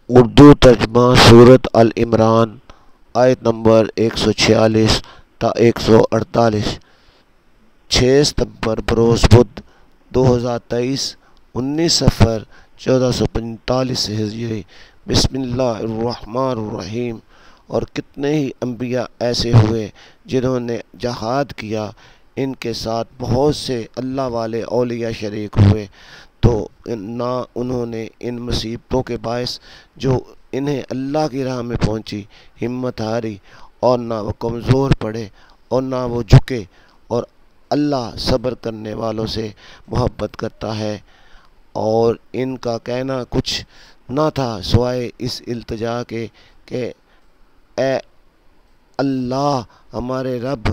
اردو ترجمہ سورۃ ال عمران آیت نمبر 146 تا 148۔ 6 ستمبر بروز بدھ 2023، 19 صفر 1445 ہجری۔ بسم اللہ الرحمن الرحیم۔ اور کتنے ہی انبیاء ایسے ہوئے جنہوں نے جہاد کیا، ان کے ساتھ بہت سے اللہ والے اولیاء شریک ہوئے، تو نہ انہوں نے ان مصیبتوں کے باعث جو انہیں اللہ کی راہ میں پہنچی ہمت ہاری، اور نہ وہ کمزور پڑے اور نہ وہ جھکے، اور اللہ صبر کرنے والوں سے محبت کرتا ہے۔ اور ان کا کہنا کچھ نہ تھا سوائے اس التجا کے کہ اے اللہ، ہمارے رب،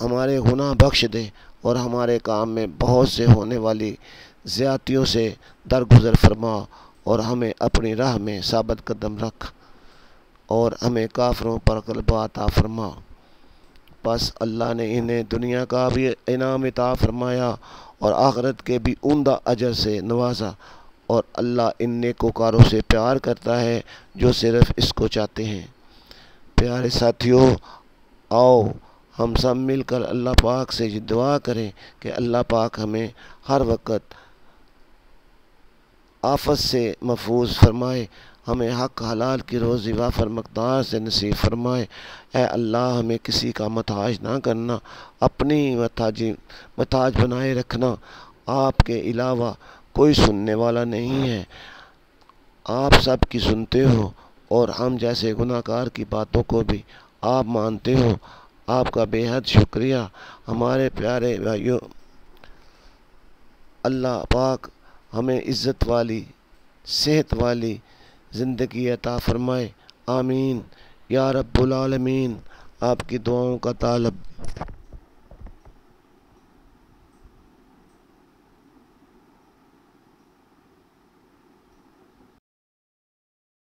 ہمارے گناہ بخش دے اور ہمارے کام میں بہت سے ہونے والی زیادتیوں سے درگزر فرما، اور ہمیں اپنی راہ میں ثابت قدم رکھ، اور ہمیں کافروں پر غلبہ عطا فرما۔ بس اللہ نے انہیں دنیا کا بھی انعام عطا فرمایا اور آخرت کے بھی عمدہ اجر سے نوازا، اور اللہ ان نیکوکاروں سے پیار کرتا ہے جو صرف اس کو چاہتے ہیں۔ پیارے ساتھیوں، آؤ ہم سب مل کر اللہ پاک سے یہ دعا کریں کہ اللہ پاک ہمیں ہر وقت آفت سے محفوظ فرمائے، ہمیں حق حلال کی روزی وافر مقدار سے نصیب فرمائے۔ اے اللہ، ہمیں کسی کا محتاج نہ کرنا، اپنی محتاج بنائے رکھنا۔ آپ کے علاوہ کوئی سننے والا نہیں ہے، آپ سب کی سنتے ہو، اور ہم جیسے گناہ گار کی باتوں کو بھی آپ مانتے ہو۔ آپ کا بے حد شکریہ۔ ہمارے پیارے بھائیوں، اللہ پاک ہمیں عزت والی، صحت والی زندگی عطا فرمائے۔ آمین یا رب العالمین۔ آپ کی دعاؤں کا طالب۔